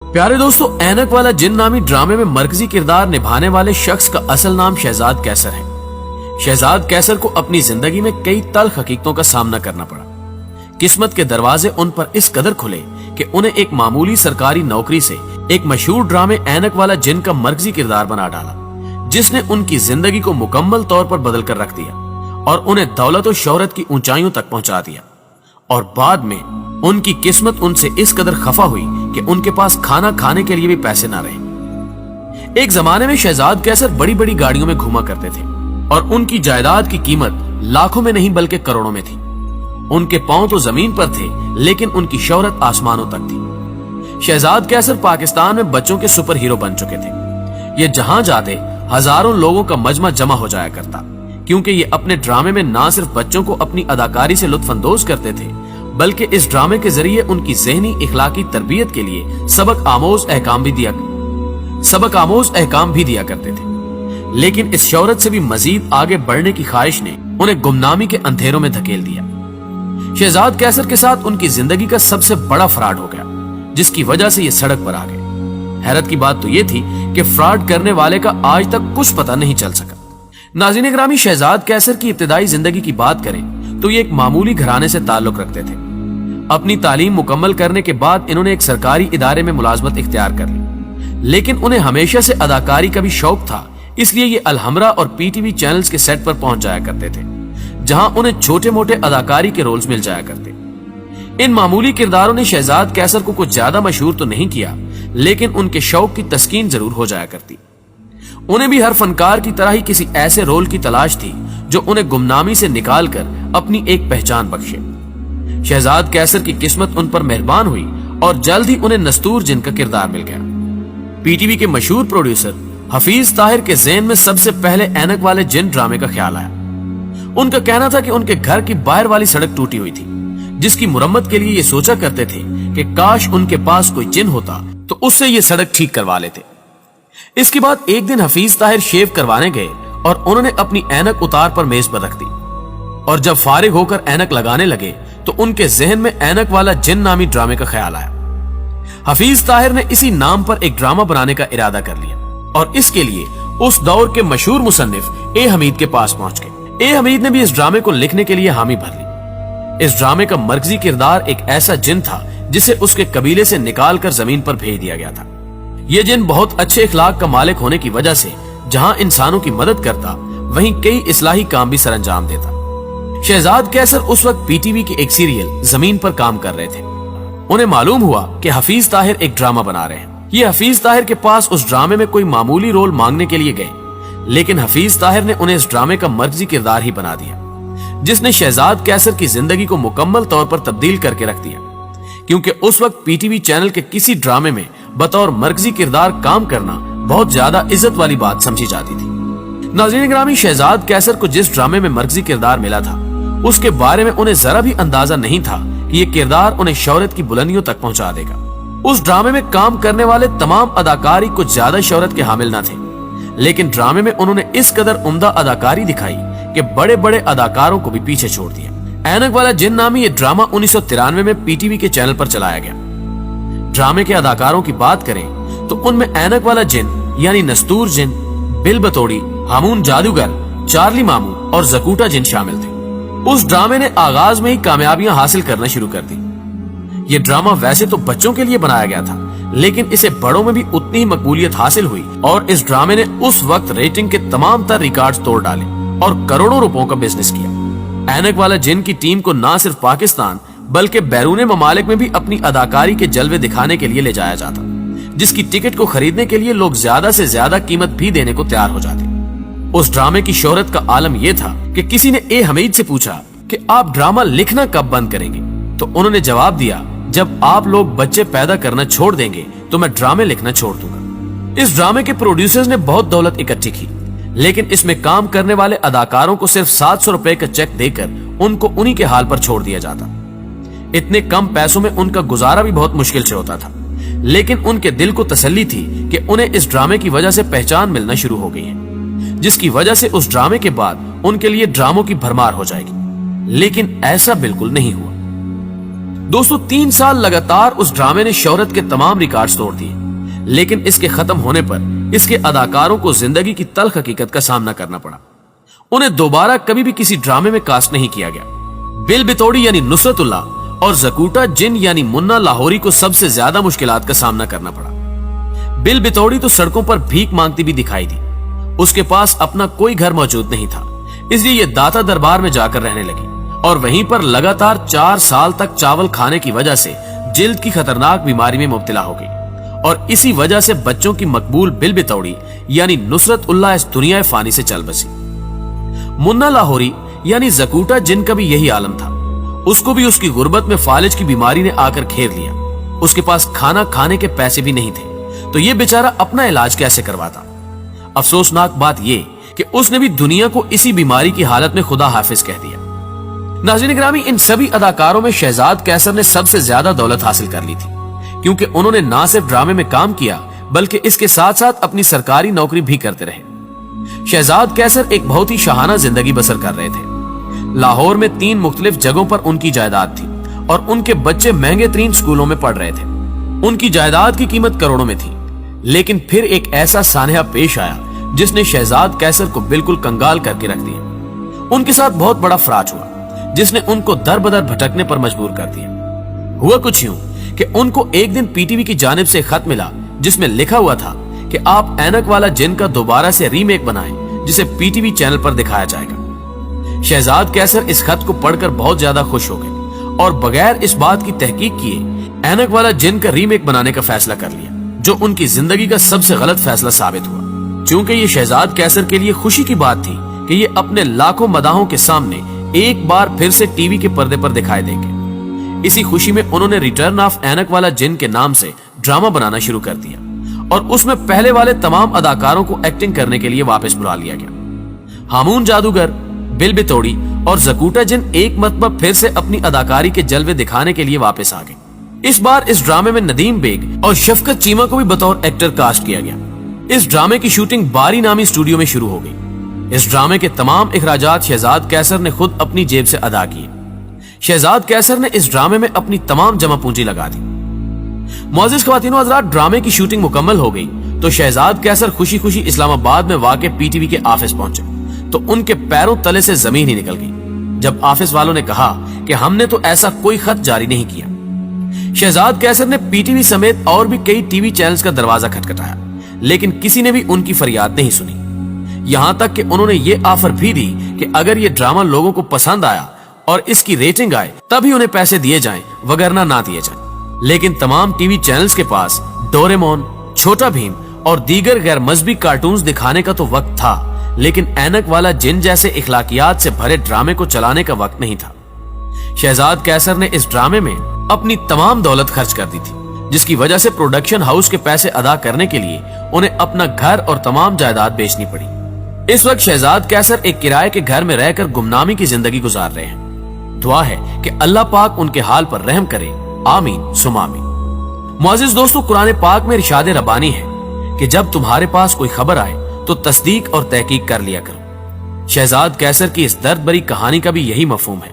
प्यारे दोस्तों, ऐनक वाला जिन नामी ड्रामे में मरकजी किरदार निभाने वाले शख्स का असल नाम शहजाद कैसर है। शहजाद कैसर को अपनी जिंदगी में कई तल्ख हकीकतों का सामना करना पड़ा। किस्मत के दरवाजे उन पर इस कदर खुले कि उन्हें एक मामूली सरकारी नौकरी से एक मशहूर ड्रामे ऐनक वाला जिन का मरकजी किरदार बना डाला, जिसने उनकी जिंदगी को मुकम्मल तौर पर बदल कर रख दिया और उन्हें दौलत और शोहरत की ऊंचाइयों तक पहुंचा दिया। और बाद में उनकी किस्मत उनसे इस कदर खफा हुई कि उनके पास खाना खाने के लिए भी पैसे ना रहे। एक जमाने में शहजाद कैसर बड़ी बड़ी गाड़ियों में घूमा करते थे और उनकी जायदाद की कीमत लाखों में नहीं बल्कि करोड़ों में थी। उनके पांव तो जमीन पर थे, लेकिन उनकी शोहरत आसमानों तक थी। शहजाद कैसर पाकिस्तान में बच्चों के सुपर हीरो बन चुके थे। ये जहां जाते हजारों लोगों का मजमा जमा हो जाया करता, क्योंकि ये अपने ड्रामे में ना सिर्फ बच्चों को अपनी अदाकारी से लुत्फानंदोज करते थे, बल्कि इस ड्रामे के जरिए उनकी ज़हनी इखलाकी तरबियत के लिए सबक आमोज अहकाम भी दिया करते थे। लेकिन इस शोहरत से भी मजीद आगे बढ़ने की ख्वाहिश ने उन्हें गुमनामी के अंधेरों में धकेल दिया। शहजाद कैसर के साथ उनकी जिंदगी का सबसे बड़ा फ्रॉड हो गया, जिसकी वजह से ये सड़क पर आ गए। हैरत की बात तो ये थी कि फ्रॉड करने वाले का आज तक कुछ पता नहीं चल सका। नाज़रीन ग्रामी, शहजाद कैसर की इब्तिदाई जिंदगी की बात करें तो ये एक मामूली घराने से ताल्लुक रखते थे। अपनी तालीम मुकम्मल करने के बाद इन्होंने एक सरकारी इदारे में मुलाजमत इख्तियार कर ली, लेकिन उन्हें हमेशा से अदाकारी का भी शौक था। इसलिए ये अलहमरा और पीटीवी चैनल्स के सेट पर पहुंच जाया करते थे, जहां उन्हें छोटे मोटे अदाकारी के रोल्स मिल जाया करते। इन मामूली किरदारों ने शहजाद कैसर को कुछ ज्यादा मशहूर तो नहीं किया, लेकिन उनके शौक की तस्कीन जरूर हो जाया करती। उन्हें भी हर फनकार की तरह ही किसी ऐसे रोल की तलाश थी जो उन्हें गुमनामी से निकालकर अपनी एक पहचान बख्शे। शहजाद कैसर की किस्मत उन पर मेहरबान हुई और जल्द ही उन्हें नस्तूर जिन का किरदार मिल गया। पीटीवी के मशहूर प्रोड्यूसर हफीज ताहिर के ज़हन में सबसे पहले ऐनक वाले जिन ड्रामे का ख्याल आया। उनका कहना था कि उनके घर की बाहर वाली सड़क टूटी हुई थी, जिसकी मुरम्मत के लिए ये सोचा करते थे कि काश उनके पास कोई जिन होता तो उससे ये सड़क ठीक करवा लेते। इसके बाद एक दिन हफीज ताहिर शेव करवाने गए और उन्होंने अपनी ऐनक उतार पर मेज पर रख दी, और जब फारिग होकर ऐनक लगाने लगे तो उनके जहन में ऐनक वाला जिन नामी ड्रामे का ख्याल आया। हफीज ताहिर ने इसी नाम पर एक ड्रामा बनाने का इरादा कर लिया और इसके लिए उस दौर के मशहूर मुसन्निफ ए हमीद के पास पहुंच गए। ए हमीद ने भी इस ड्रामे को लिखने के लिए हामी भर ली। इस ड्रामे का मरकजी किरदार एक ऐसा जिन था जिसे उसके कबीले से निकालकर जमीन पर भेज दिया गया था। यह जिन बहुत अच्छे इखलाक का मालिक होने की वजह से जहां इंसानों की मदद करता, वहीं कई इस्लाही काम भी सरअंजाम देता। शहजाद कैसर उस वक्त पीटीवी के एक सीरियल जमीन पर काम कर रहे थे। उन्हें मालूम हुआ कि हफीज ताहिर एक ड्रामा बना रहे हैं। ये हफीज ताहिर के पास उस ड्रामे में कोई मामूली रोल मांगने के लिए गए, लेकिन हफीज ताहिर ने उन्हें इस ड्रामे का मर्कजी किरदार ही बना दिया, जिसने शहजाद कैसर की जिंदगी को मुकम्मल तौर पर तब्दील करके रख दिया। क्योंकि उस वक्त पीटीवी चैनल के किसी ड्रामे में बतौर मरकजी किरदार काम करना बहुत ज्यादा इज्जत वाली बात समझी जाती थी। नाज़रीन ग्रामी, शहजाद कैसर को जिस ड्रामे में मरकजी किरदार मिला था, उसके बारे में उन्हें जरा भी अंदाजा नहीं था कि ये किरदार उन्हें शोहरत की बुलंदियों तक पहुंचा देगा। उस ड्रामे में काम करने वाले तमाम अदाकारी कुछ ज्यादा शोहरत के हामिल न थे, लेकिन ड्रामे में उन्होंने इस कदर उम्दा अदाकारी दिखाई कि बड़े बड़े अदाकारों को भी पीछे छोड़ दिया। ऐनक वाला जिन नामी ये ड्रामा 1993 में पीटीवी के चैनल पर चलाया गया। ड्रामे के अदाकारों की बात करें तो उनमें ऐनक वाला जिन यानी नस्तूर जिन, बिल बतौड़ी, हामून जादूगर, चार्ली मामू और जकूटा जिन शामिल थे। उस ड्रामे ने आगाज में ही कामयाबियां हासिल करना शुरू कर दी। ये ड्रामा वैसे तो बच्चों के लिए बनाया गया था, लेकिन इसे बड़ों में भी उतनी ही मकबूलियत हासिल हुई और इस ड्रामे ने उस वक्त रेटिंग के तमाम तर रिकॉर्ड्स तोड़ डाले और करोड़ों रुपयों का बिजनेस किया। ऐनक वाला जिन की टीम को न सिर्फ पाकिस्तान बल्कि बैरूने ममालिक में भी अपनी अदाकारी के जलवे दिखाने के लिए ले जाया जाता, जिसकी टिकट को खरीदने के लिए लोग ज्यादा से ज्यादा कीमत भी देने को तैयार हो जाते। उस ड्रामे की शोहरत का आलम यह था कि किसी ने ए हमीद से पूछा कि आप ड्रामा लिखना कब बंद करेंगे, तो उन्होंने जवाब दिया, जब आप लोग बच्चे पैदा करना छोड़ देंगे तो मैं ड्रामे लिखना छोड़ दूंगा। इस ड्रामे के प्रोड्यूसर्स ने बहुत दौलत इकट्ठी की, लेकिन इसमें काम करने वाले अदाकारों को सिर्फ 700 रुपए का चेक देकर उनको उन्हीं के हाल पर छोड़ दिया जाता। इतने कम पैसों में उनका गुजारा भी बहुत मुश्किल से होता था, लेकिन उनके दिल को तसल्ली थी कि उन्हें इस ड्रामे की वजह से पहचान मिलना शुरू हो गई है, जिसकी वजह से उस ड्रामे के बाद उनके लिए ड्रामों की भरमार हो जाएगी। लेकिन ऐसा बिल्कुल नहीं हुआ। दोस्तों 3 साल लगातार उस ड्रामे ने शोहरत के तमाम रिकॉर्ड्स तोड़ दिए, लेकिन इसके खत्म होने पर इसके अदाकारों को जिंदगी की तल्ख हकीकत का सामना करना पड़ा। उन्हें दोबारा कभी भी किसी ड्रामे में कास्ट नहीं किया गया। बिल बितौड़ी यानी नुसरतुल्लाह और जकूटा जिन यानी मुन्ना लाहौरी को सबसे ज्यादा मुश्किलात का सामना करना पड़ा। बिल बितौड़ी तो सड़कों पर भीख मांगती भी दिखाई दी। उसके पास अपना कोई घर मौजूद नहीं था, इसलिए ये दाता दरबार में जाकर रहने लगी और वहीं पर लगातार 4 साल तक चावल खाने की वजह से जिल्द की खतरनाक बीमारी में मुब्तला हो गई और इसी वजह से बच्चों की मकबूल बिल बितौड़ी यानी नुसरतुल्लाह इस दुनिया फानी से चल बसी। मुन्ना लाहौरी यानी जकूटा जिन का भी यही आलम था। उसको भी उसकी गुर्बत में फालिज की बीमारी ने आकर घेर लिया। उसके पास खाना खाने के पैसे भी नहीं थे, तो ये बेचारा अपना इलाज कैसे करवाता। अफसोसनाक बात ये कि उसने भी दुनिया को इसी बीमारी की हालत में खुदा हाफिज कह दिया। नाज़रीन गिरामी, इन सभी अदाकारों में शहजाद कैसर ने सबसे ज्यादा दौलत हासिल कर ली थी, क्योंकि उन्होंने ना सिर्फ ड्रामे में काम किया बल्कि इसके साथ साथ अपनी सरकारी नौकरी भी करते रहे। शहजाद कैसर एक बहुत ही शाहाना जिंदगी बसर कर रहे थे। लाहौर में 3 मुख्तलिफ जगहों पर उनकी जायदाद थी और उनके बच्चे महंगे तरीन स्कूलों में पढ़ रहे थे। उनकी जायदाद की कीमत करोड़ों में थी, लेकिन फिर एक ऐसा सानहा पेश आया जिसने शहजाद कैसर को बिल्कुल कंगाल करके रख दिया। उनके साथ बहुत बड़ा फ्रॉड हुआ जिसने उनको दर बदर भटकने पर मजबूर कर दिया। हुआ कुछ यूं कि उनको एक दिन पीटीवी की जानिब से खत मिला जिसमें लिखा हुआ था कि आप ऐनक वाला जिन का दोबारा से रीमेक बनाएं जिसे पीटीवी चैनल पर दिखाया जाएगा। शहजाद कैसर इस खत को पढ़कर बहुत ज्यादा खुश हो गए और बगैर इस बात की तहकीक किए ऐनक वाला जिन का रीमेक बनाने का फैसला कर लिया, जो उनकी जिंदगी का सबसे गलत फैसला साबित हुआ। क्योंकि ये शहजाद कैसर के लिए खुशी की बात थी कि ये अपने लाखों मदाहों के सामने एक बार फिर से टीवी के पर्दे पर दिखाई देंगे। इसी खुशी में उन्होंने रिटर्न ऑफ ऐनक वाला जिन के नाम से ड्रामा बनाना शुरू कर दिया और उसमें पहले वाले तमाम अदाकारों को एक्टिंग करने के लिए वापस बुला लिया गया। हामून जादूगर, बिल बितौड़ी और जकूटा जिन एक मरतबा फिर से अपनी अदाकारी के जलवे दिखाने के लिए वापस आ गए। इस बार इस ड्रामे में नदीम बेग और शफकत चीमा को भी बतौर एक्टर कास्ट किया गया। इस ड्रामे की शूटिंग बारी नामी स्टूडियो में शुरू हो गई। इस ड्रामे के तमाम इखराजात शहजाद कैसर ने खुद अपनी जेब से अदा किए। शहजाद कैसर ने इस ड्रामे में अपनी तमाम जमा पूंजी लगा दी। मुअज़्ज़िज़ ख़वातीन व हज़रात, ड्रामे की शूटिंग मुकम्मल हो गई तो शहजाद कैसर खुशी खुशी इस्लामाबाद में वाक़े पीटीवी के ऑफिस पहुंचे तो उनके पैरों तले से जमीन ही निकल गई जब ऑफिस वालों ने कहा कि हमने तो ऐसा कोई खत जारी नहीं किया। शहजाद कैसर ने पीटीवी समेत और भी कई टीवी चैनल्स का दरवाजा खटखटाया, लेकिन किसी ने भी उनकी फरियाद नहीं सुनी। यहां तक कि उन्होंने ये ऑफर भी दी कि अगर ये ड्रामा लोगों को पसंद आया और इसकी रेटिंग आए तभी उन्हें पैसे दिए जाएं, वगरना ना दिए जाएं। लेकिन तमाम टीवी चैनल्स के पास डोरेमोन, छोटा भीम और दीगर गैर मजहबी कार्टून्स दिखाने का तो वक्त था, लेकिन ऐनक वाला जिन जैसे इखलाकियात से भरे ड्रामे को चलाने का वक्त नहीं था। शहजाद कैसर ने इस ड्रामे में अपनी तमाम दौलत खर्च कर दी थी, जिसकी वजह से प्रोडक्शन हाउस के पैसे अदा करने के लिए उन्हें अपना घर और तमाम जायदाद बेचनी पड़ी। इस वक्त शहजाद कैसर एक किराए के घर में रहकर गुमनामी की जिंदगी गुजार रहे हैं। दुआ है कि अल्लाह पाक उनके हाल पर रहम करे, आमीन सुमा आमीन। मुअज़्ज़िज़ दोस्तों, कुरान पाक में इरशाद रब्बानी है कि जब तुम्हारे पास कोई खबर आए तो तस्दीक और तहकीक कर लिया करो। शहजाद कैसर की इस दर्द भरी कहानी का भी यही मफहूम है।